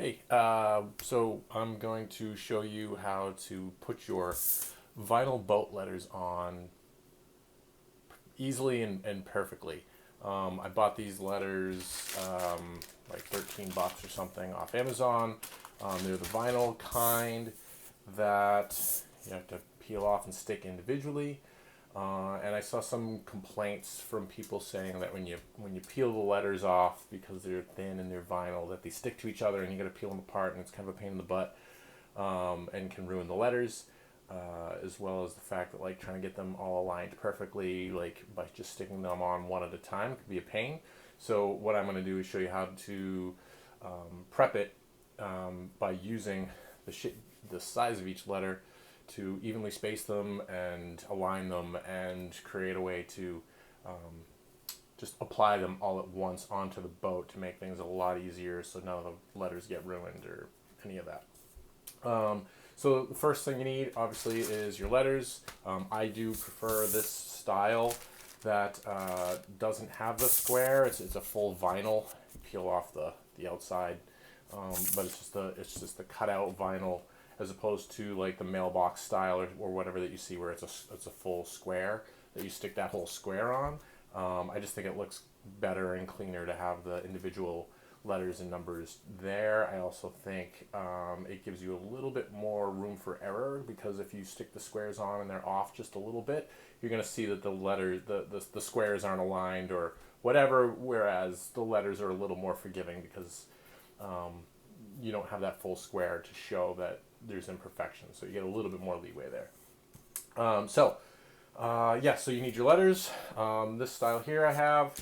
Hey, so I'm going to show you how to put your vinyl boat letters on easily and perfectly. I bought these letters like 13 bucks or something off Amazon. They're the vinyl kind that you have to peel off and stick individually. And I saw some complaints from people saying that when you peel the letters off because they're thin and they're vinyl, that they stick to each other and you got to peel them apart and it's kind of a pain in the butt, and can ruin the letters, as well as the fact that like trying to get them all aligned perfectly, like by just sticking them on one at a time, could be a pain. So what I'm going to do is show you how to prep it by using the size of each letter to evenly space them and align them and create a way to just apply them all at once onto the boat to make things a lot easier so none of the letters get ruined or any of that. So the first thing you need obviously is your letters. I do prefer this style that doesn't have the square. It's a full vinyl. You peel off the outside, but it's just the cutout vinyl as opposed to like the mailbox style or whatever that you see where it's a full square that you stick that whole square on. I just think it looks better and cleaner to have the individual letters and numbers there. I also think it gives you a little bit more room for error, because if you stick the squares on and they're off just a little bit, you're going to see that the squares aren't aligned or whatever, whereas the letters are a little more forgiving because you don't have that full square to show that there's imperfections, so you get a little bit more leeway there. So you need your letters. This style here I have.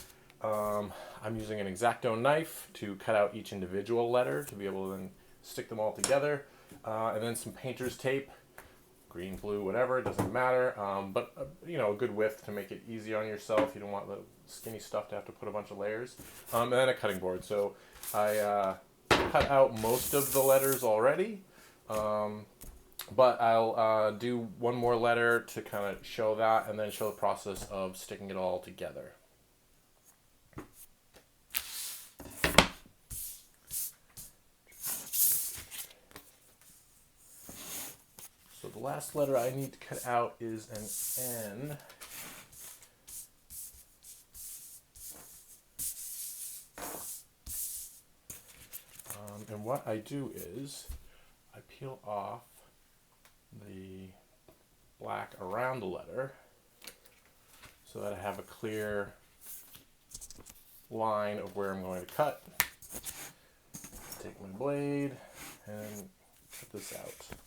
I'm using an X-Acto knife to cut out each individual letter to be able to then stick them all together, and then some painter's tape, green, blue, whatever, it doesn't matter, but a good width to make it easy on yourself. You don't want the skinny stuff to have to put a bunch of layers, and then a cutting board. So I cut out most of the letters already, but I'll do one more letter to kind of show that, and then show the process of sticking it all together. So the last letter I need to cut out is an N. And what I do is I peel off the black around the letter so that I have a clear line of where I'm going to cut. Take my blade and cut this out.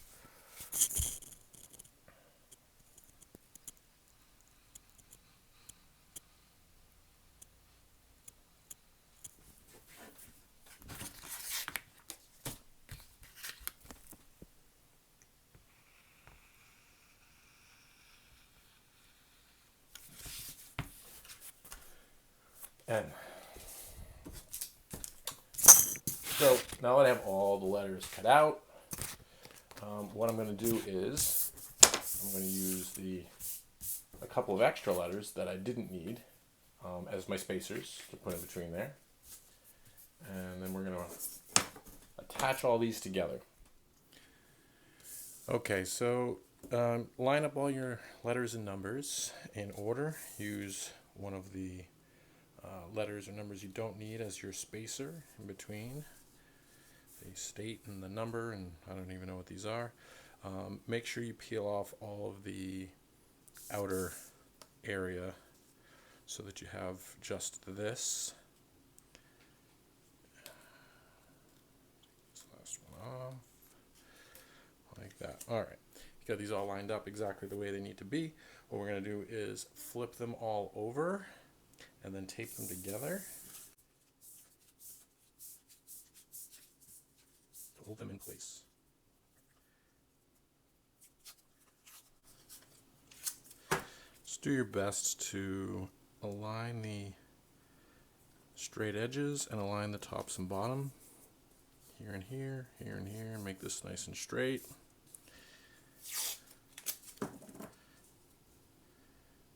And so now that I have all the letters cut out, what I'm going to do is I'm going to use a couple of extra letters that I didn't need as my spacers to put in between there. And then we're going to attach all these together. Okay, so line up all your letters and numbers in order. Use one of the letters or numbers you don't need as your spacer in between the state and the number, and I don't even know what these are. Make sure you peel off all of the outer area so that you have just this. This last one off, like that. Alright, you got these all lined up exactly the way they need to be. What we're going to do is flip them all over and then tape them together. Hold them in place. Just do your best to align the straight edges and align the tops and bottom. Here and here, here and here. Make this nice and straight.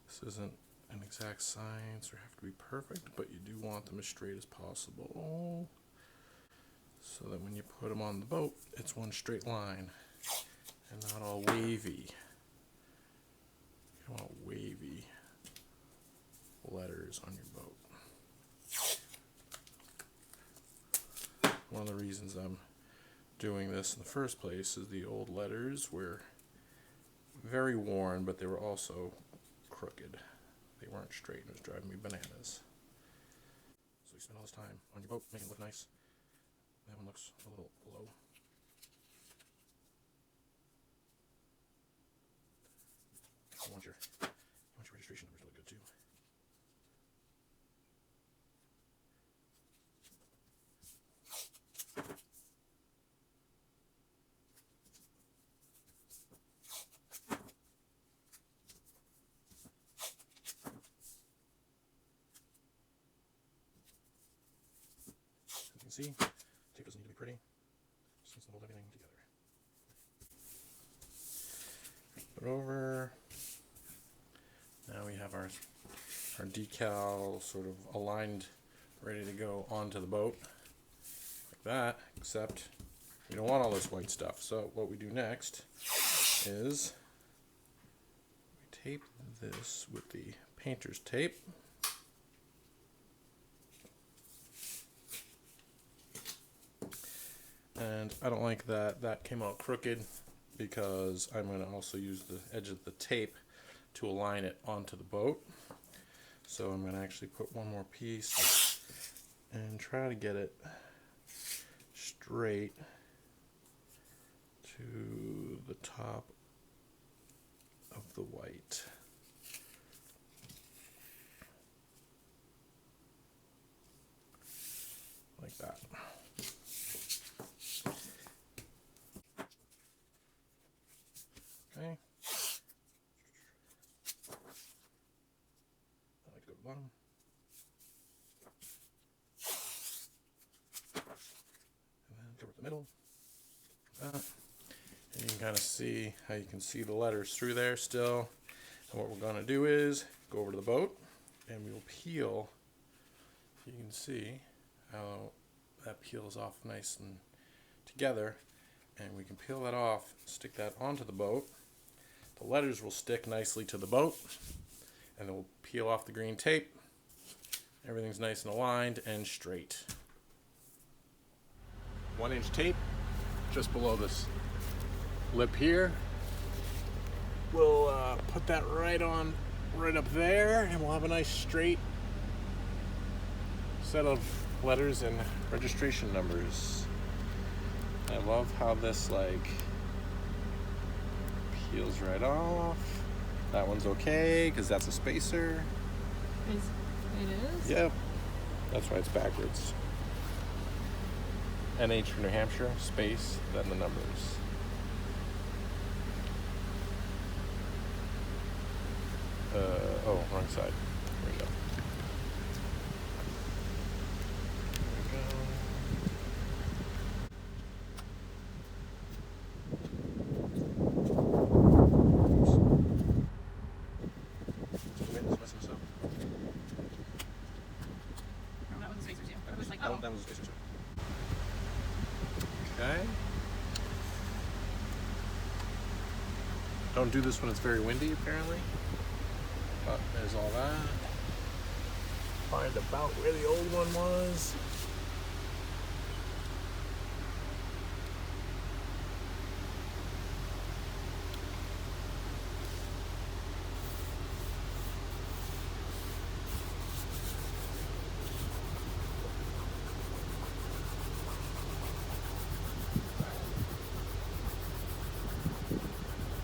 This isn't an exact science or have to be perfect, but you do want them as straight as possible. so that when you put them on the boat, it's one straight line and not all wavy. You don't want wavy letters on your boat. One of the reasons I'm doing this in the first place is the old letters were very worn, but they were also crooked. They weren't straight, and it was driving me bananas. So you spend all this time on your boat making it look nice. That one looks a little low. You want your registration numbers to look good too. As you can see, tape doesn't need to be pretty. Just needs to hold everything together. Put it over. Now we have our decal sort of aligned, ready to go onto the boat. Like that, except we don't want all this white stuff. So what we do next is we tape this with the painter's tape. And I don't like that that came out crooked, because I'm going to also use the edge of the tape to align it onto the boat. So I'm going to actually put one more piece and try to get it straight to the top of the white. Like that. Okay. I like to go to the bottom. And then cover the middle. Like that. And you can kind of see how you can see the letters through there still. And what we're going to do is go over to the boat and we will peel. You can see how that peels off nice and together. And we can peel that off, stick that onto the boat. The letters will stick nicely to the boat, and then we'll peel off the green tape. Everything's nice and aligned and straight. 1-inch tape just below this lip here. We'll put that right up there, and we'll have a nice straight set of letters and registration numbers. I love how this peels right off. That one's okay because that's a spacer. It is? Yep. That's why it's backwards. NH for New Hampshire, space, then the numbers. Oh, wrong side. There we go. Okay. Don't do this when it's very windy, apparently. But there's all that. Find about where the old one was.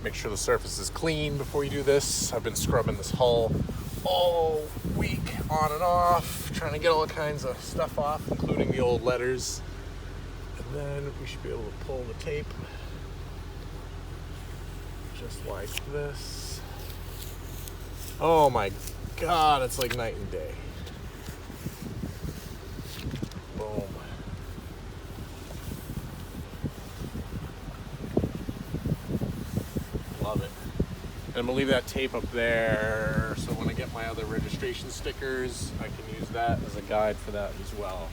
Make sure the surface is clean before you do this. I've been scrubbing this hull all week on and off, trying to get all kinds of stuff off, including the old letters. And then we should be able to pull the tape just like this. Oh my God, it's like night and day. Boom. Love it. And I'm gonna leave that tape up there so when I get my other registration stickers, I can use that as a guide for that as well.